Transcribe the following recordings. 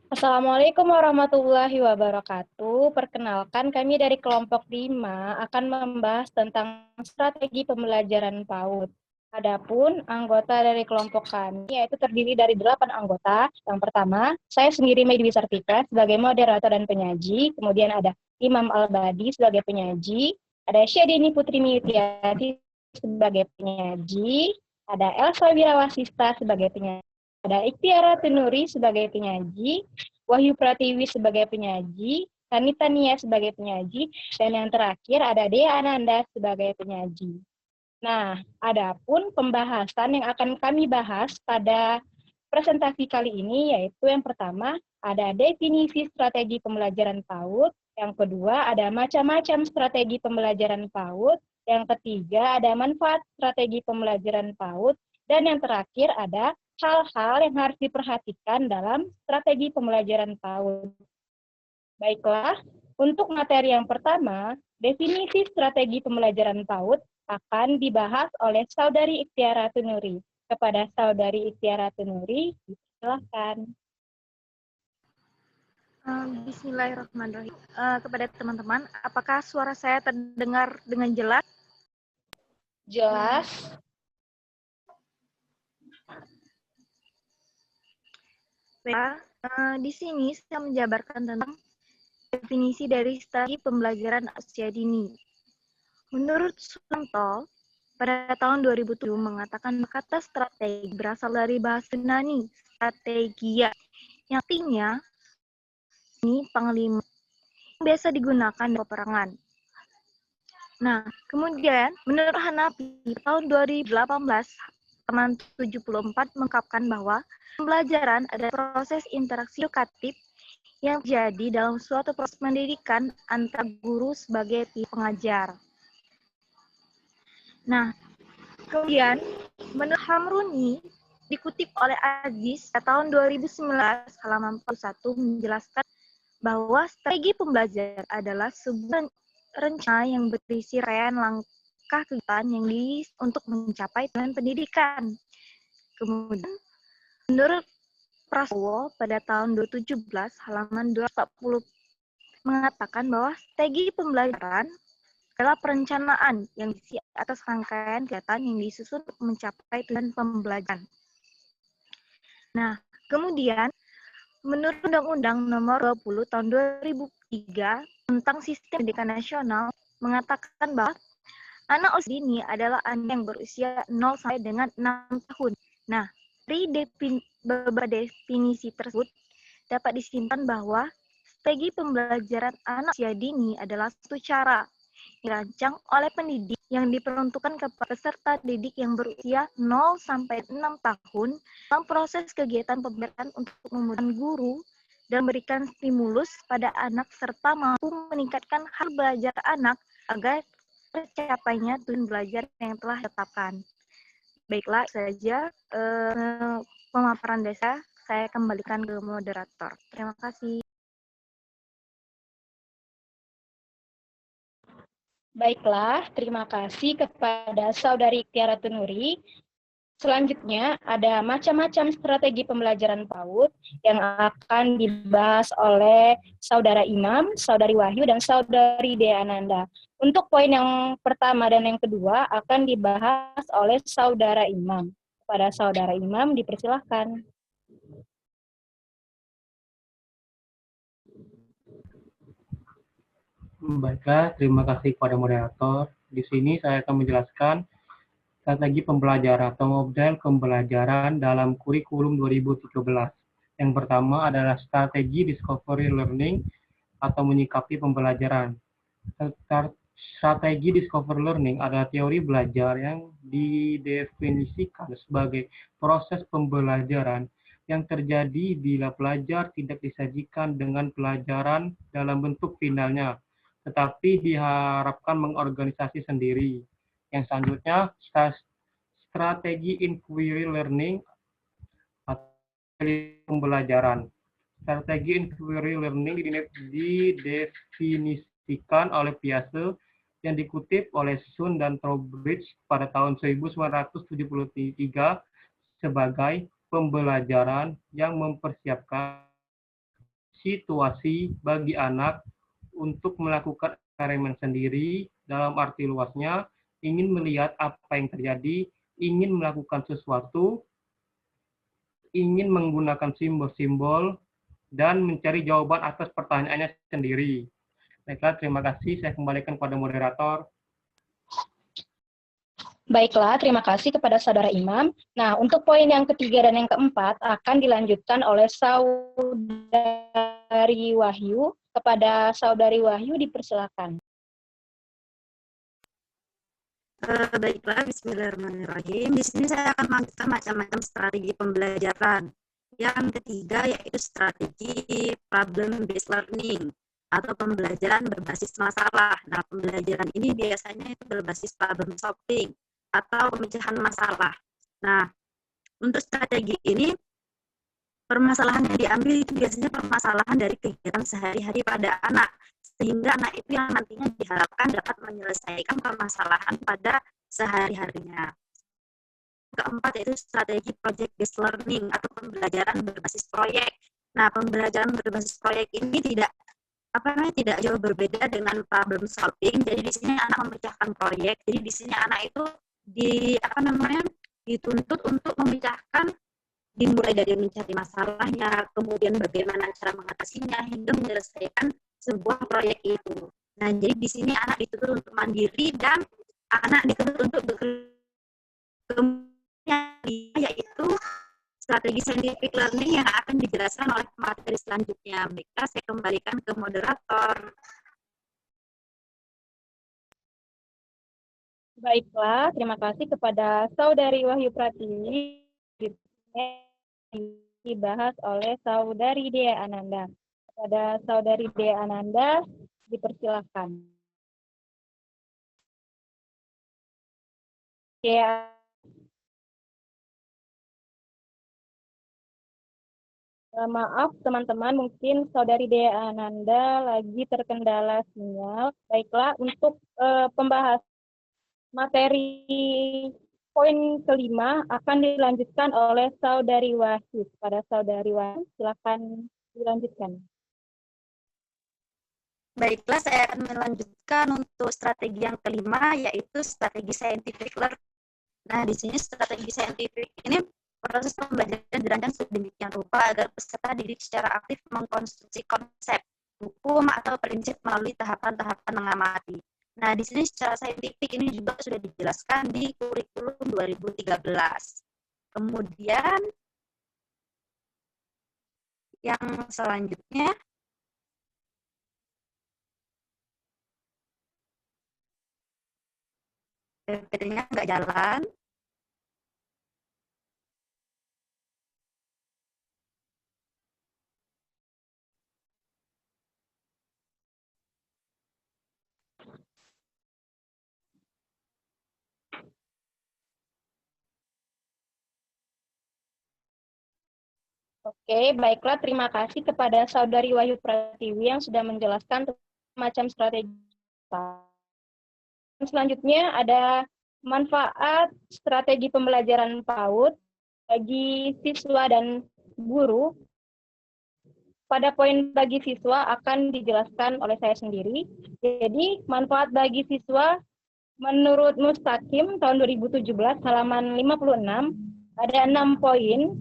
Assalamualaikum warahmatullahi wabarakatuh. Perkenalkan, kami dari kelompok 5 akan membahas tentang strategi pembelajaran PAUD. Adapun anggota dari kelompok kami yaitu terdiri dari 8 anggota. Yang pertama, saya sendiri Medi Sartika sebagai moderator dan penyaji. Kemudian ada Imam Al-Badi sebagai penyaji. Ada Syedini Putri Mitiati sebagai penyaji. Ada Elsa Wirawasista sebagai penyaji. Ada Ikhtiara Tenuri sebagai penyaji, Wahyu Pratiwi sebagai penyaji, Tanita Nia sebagai penyaji, dan yang terakhir ada Dea Ananda sebagai penyaji. Nah, adapun pembahasan yang akan kami bahas pada presentasi kali ini yaitu yang pertama ada definisi strategi pembelajaran PAUD, yang kedua ada macam-macam strategi pembelajaran PAUD, yang ketiga ada manfaat strategi pembelajaran PAUD, dan yang terakhir ada hal-hal yang harus diperhatikan dalam strategi pembelajaran PAUD. Baiklah, untuk materi yang pertama, definisi strategi pembelajaran PAUD akan dibahas oleh Saudari Ikhtiara Tunuri. Kepada Saudari Ikhtiara Tunuri, silakan. Bismillahirrahmanirrahim. Kepada teman-teman, apakah suara saya terdengar dengan jelas? Jelas. Di sini saya menjabarkan tentang definisi dari strategi pembelajaran usia dini. Menurut Sulanto, pada tahun 2007 mengatakan kata strategi berasal dari bahasa Yunani, strategia, yang artinya ini panglima yang biasa digunakan dalam peperangan. Nah, kemudian menurut Hanafi, tahun 2018, halaman 74 mengungkapkan bahwa pembelajaran adalah proses interaksi edukatif yang terjadi dalam suatu proses pendidikan antara guru sebagai pengajar. Nah, kemudian menurut Hamruni, dikutip oleh Aziz tahun 2019, halaman 41 menjelaskan bahwa strategi pembelajaran adalah sebuah rencana yang berisi rangkaian langkah kegiatan yang untuk mencapai tujuan pendidikan. Kemudian, menurut Prasowo pada tahun 2017, halaman 240 mengatakan bahwa strategi pembelajaran adalah perencanaan yang diisi atas rangkaian kegiatan yang disusun untuk mencapai tujuan pembelajaran. Nah, kemudian menurut Undang-Undang Nomor 20 Tahun 2003 tentang Sistem Pendidikan Nasional mengatakan bahwa anak usia dini adalah anak yang berusia 0 sampai dengan 6 tahun. Nah, dari beberapa definisi tersebut dapat disimpan bahwa strategi pembelajaran anak usia dini adalah satu cara dirancang oleh pendidik yang diperuntukkan kepada peserta didik yang berusia 0 sampai 6 tahun dalam proses kegiatan pembelajaran untuk memudahkan guru dan memberikan stimulus pada anak serta mampu meningkatkan hal belajar anak agar tercapainya tujuan belajar yang telah ditetapkan. Baiklah, saja pemaparan dasar. Saya kembalikan ke moderator. Terima kasih. Baiklah, terima kasih kepada Saudari Ikhtiara Tunuri. Selanjutnya ada macam-macam strategi pembelajaran PAUD yang akan dibahas oleh Saudara Imam, Saudari Wahyu, dan Saudari Dea Ananda. Untuk poin yang pertama dan yang kedua akan dibahas oleh Saudara Imam. Pada Saudara Imam dipersilahkan. Baiklah, terima kasih kepada moderator. Di sini saya akan menjelaskan strategi pembelajaran atau model pembelajaran dalam kurikulum 2013. Yang pertama adalah strategi discovery learning atau menyikapi pembelajaran. Strategi discovery learning adalah teori belajar yang didefinisikan sebagai proses pembelajaran yang terjadi bila pelajar tidak disajikan dengan pelajaran dalam bentuk finalnya, tetapi diharapkan mengorganisasi sendiri. Yang selanjutnya, strategi inquiry learning atau pembelajaran. Strategi inquiry learning didefinisikan oleh Piaget yang dikutip oleh Sun dan Trowbridge pada tahun 1973 sebagai pembelajaran yang mempersiapkan situasi bagi anak untuk melakukan eksperimen sendiri, dalam arti luasnya, ingin melihat apa yang terjadi, ingin melakukan sesuatu, ingin menggunakan simbol-simbol, dan mencari jawaban atas pertanyaannya sendiri. Baiklah, terima kasih. Saya kembalikan kepada moderator. Baiklah, terima kasih kepada Saudara Imam. Nah, untuk poin yang ketiga dan yang keempat akan dilanjutkan oleh Saudari Wahyu. Kepada Saudari Wahyu dipersilakan. Baiklah, bismillahirrahmanirrahim. Di sini saya akan melanjutkan macam-macam strategi pembelajaran. Yang ketiga yaitu strategi problem-based learning atau pembelajaran berbasis masalah. Nah, pembelajaran ini biasanya itu berbasis problem solving atau pemecahan masalah. Nah, untuk strategi ini, permasalahan yang diambil itu biasanya permasalahan dari kegiatan sehari-hari pada anak, sehingga anak itu yang nantinya diharapkan dapat menyelesaikan permasalahan pada sehari-harinya. Keempat yaitu strategi project-based learning atau pembelajaran berbasis proyek. Nah, pembelajaran berbasis proyek ini tidak jauh berbeda dengan problem solving. Jadi di sini anak memecahkan proyek. Jadi di sini anak itu dituntut untuk memecahkan, dimulai dari mencari masalahnya, kemudian bagaimana cara mengatasinya hingga menyelesaikan sebuah proyek itu. Nah, jadi di sini anak dituntut untuk mandiri dan anak dituntut untuk bekerja, yaitu strategi scientific learning yang akan dijelaskan oleh materi selanjutnya. Baiklah, saya kembalikan ke moderator. Baiklah, terima kasih kepada Saudari Wahyu Pratiwi. Dibahas oleh Saudari Dea Ananda. Kepada Saudari Dea Ananda, dipersilakan. Dea. Maaf teman-teman, mungkin Saudari Dea Ananda lagi terkendala sinyal. Baiklah, untuk pembahasan materi poin kelima akan dilanjutkan oleh Saudari Wahyu. Pada Saudari Wahyu, silakan dilanjutkan. Baiklah, saya akan melanjutkan untuk strategi yang kelima, yaitu strategi scientific learning. Nah, di sini strategi scientific ini proses pembelajaran dirancang sedemikian rupa agar peserta didik secara aktif mengkonstruksi konsep, hukum, atau prinsip melalui tahapan-tahapan mengamati. Nah, di sini secara saintifik ini juga sudah dijelaskan di kurikulum 2013. Kemudian yang selanjutnya, PPT-nya nggak jalan. Oke, baiklah. Terima kasih kepada Saudari Wahyu Pratiwi yang sudah menjelaskan macam strategi. Selanjutnya ada manfaat strategi pembelajaran PAUD bagi siswa dan guru. Pada poin bagi siswa akan dijelaskan oleh saya sendiri. Jadi, manfaat bagi siswa menurut Mustaqim tahun 2017 halaman 56 ada 6 poin.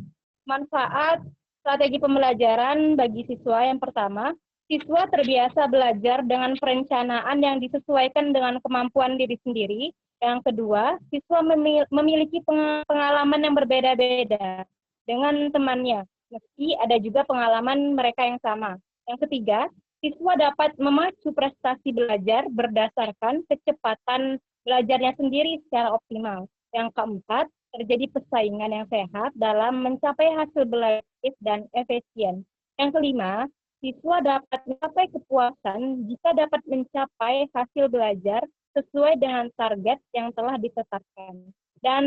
Manfaat strategi pembelajaran bagi siswa yang pertama, siswa terbiasa belajar dengan perencanaan yang disesuaikan dengan kemampuan diri sendiri. Yang kedua, siswa memiliki pengalaman yang berbeda-beda dengan temannya, meski ada juga pengalaman mereka yang sama. Yang ketiga, siswa dapat memacu prestasi belajar berdasarkan kecepatan belajarnya sendiri secara optimal. Yang keempat, terjadi persaingan yang sehat dalam mencapai hasil belajar dan efisien. Yang kelima, siswa dapat mencapai kepuasan jika dapat mencapai hasil belajar sesuai dengan target yang telah ditetapkan. Dan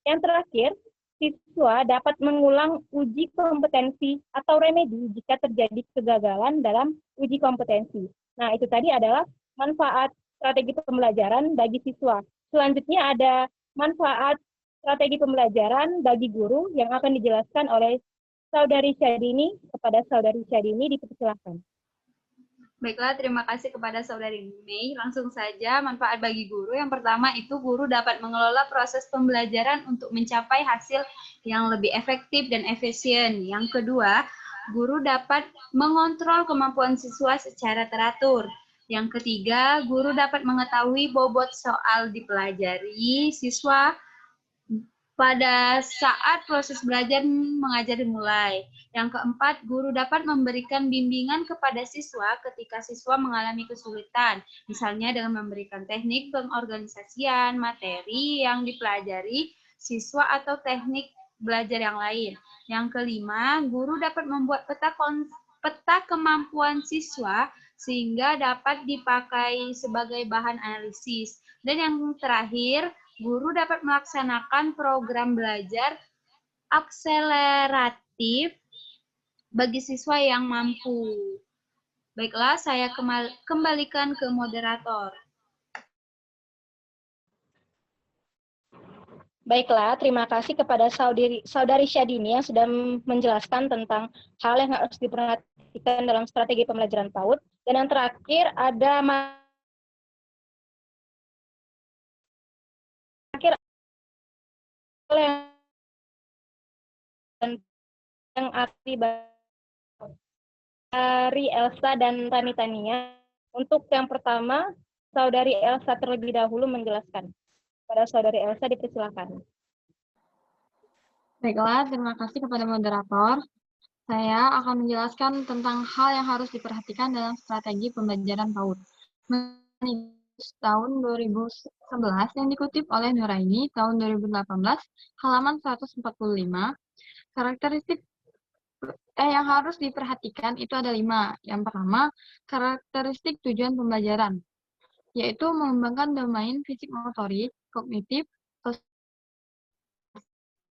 yang terakhir, siswa dapat mengulang uji kompetensi atau remedi jika terjadi kegagalan dalam uji kompetensi. Nah, itu tadi adalah manfaat strategi pembelajaran bagi siswa. Selanjutnya ada manfaat strategi pembelajaran bagi guru yang akan dijelaskan oleh Saudari Syadini, kepada Saudari Syadini dipersilakan. Baiklah, terima kasih kepada Saudari Mei. Langsung saja, manfaat bagi guru. Yang pertama itu guru dapat mengelola proses pembelajaran untuk mencapai hasil yang lebih efektif dan efisien. Yang kedua, guru dapat mengontrol kemampuan siswa secara teratur. Yang ketiga, guru dapat mengetahui bobot soal dipelajari siswa pada saat proses belajar mengajar dimulai. Yang keempat, guru dapat memberikan bimbingan kepada siswa ketika siswa mengalami kesulitan, misalnya dengan memberikan teknik pengorganisasian materi yang dipelajari siswa atau teknik belajar yang lain. Yang kelima, guru dapat membuat peta kemampuan siswa sehingga dapat dipakai sebagai bahan analisis. Dan yang terakhir, guru dapat melaksanakan program belajar akseleratif bagi siswa yang mampu. Baiklah, saya kembalikan ke moderator. Baiklah, terima kasih kepada Saudari Syadini yang sudah menjelaskan tentang hal yang harus diperhatikan dalam strategi pembelajaran PAUD. Dan yang terakhir ada yang aktif dari Elsa dan Tania. Untuk yang pertama, Saudari Elsa terlebih dahulu menjelaskan. Pada Saudari Elsa dipersilakan. Baiklah, terima kasih kepada moderator. Saya akan menjelaskan tentang hal yang harus diperhatikan dalam strategi pembelajaran PAUD. Tahun 2011 yang dikutip oleh Nuraini tahun 2018 halaman 145, karakteristik yang harus diperhatikan itu ada 5. Yang pertama, karakteristik tujuan pembelajaran, yaitu mengembangkan domain fisik motorik, kognitif,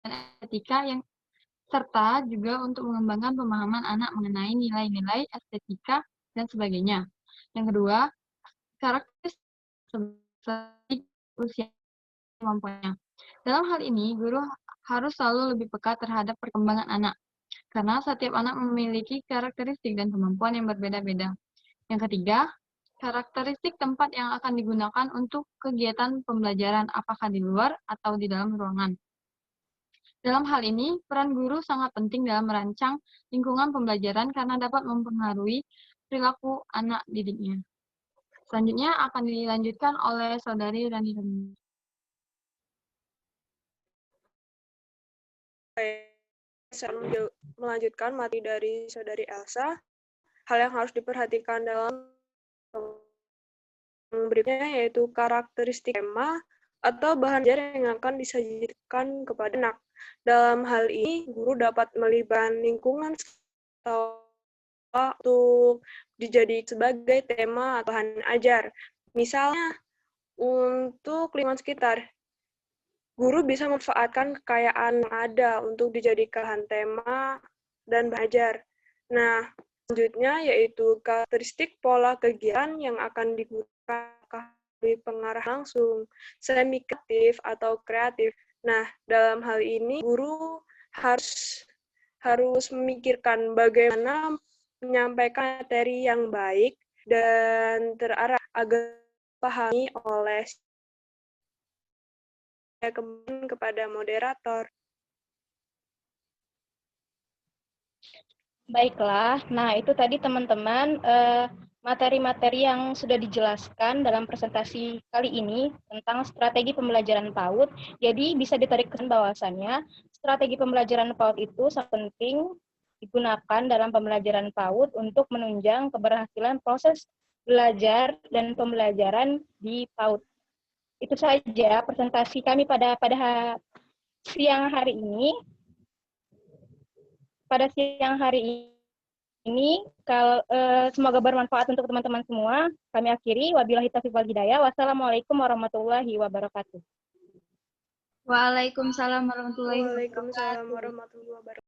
dan etika yang serta juga untuk mengembangkan pemahaman anak mengenai nilai-nilai estetika dan sebagainya. Yang kedua, karakteristik usia kemampuannya. Dalam hal ini, guru harus selalu lebih peka terhadap perkembangan anak, karena setiap anak memiliki karakteristik dan kemampuan yang berbeda-beda. Yang ketiga, karakteristik tempat yang akan digunakan untuk kegiatan pembelajaran, apakah di luar atau di dalam ruangan. Dalam hal ini, peran guru sangat penting dalam merancang lingkungan pembelajaran karena dapat mempengaruhi perilaku anak didiknya. Selanjutnya akan dilanjutkan oleh Saudari Rani. Saya melanjutkan materi dari Saudari Elsa. Hal yang harus diperhatikan dalam berikutnya yaitu karakteristik tema atau bahan belajar yang akan disajikan kepada anak. Dalam hal ini, guru dapat melibatkan lingkungan untuk dijadikan sebagai tema atau bahan ajar. Misalnya, untuk lingkungan sekitar, guru bisa memanfaatkan kekayaan yang ada untuk dijadikan tema dan bahan ajar. Nah, selanjutnya yaitu karakteristik pola kegiatan yang akan digunakan di pengarah langsung, semi kreatif atau kreatif. Nah, dalam hal ini guru harus memikirkan bagaimana menyampaikan materi yang baik dan terarah agar dipahami oleh kepada moderator. Baiklah, nah itu tadi teman-teman materi-materi yang sudah dijelaskan dalam presentasi kali ini tentang strategi pembelajaran PAUD. Jadi bisa ditarik kesimpulan bahwasannya strategi pembelajaran PAUD itu sangat penting digunakan dalam pembelajaran PAUD untuk menunjang keberhasilan proses belajar dan pembelajaran di PAUD. Itu saja presentasi kami pada siang hari ini. Pada siang hari ini, semoga bermanfaat untuk teman-teman semua. Kami akhiri. Wabillahi taufiq wal hidayah. Wassalamualaikum warahmatullahi wabarakatuh. Waalaikumsalam warahmatullahi wabarakatuh. Waalaikumsalam warahmatullahi wabarakatuh.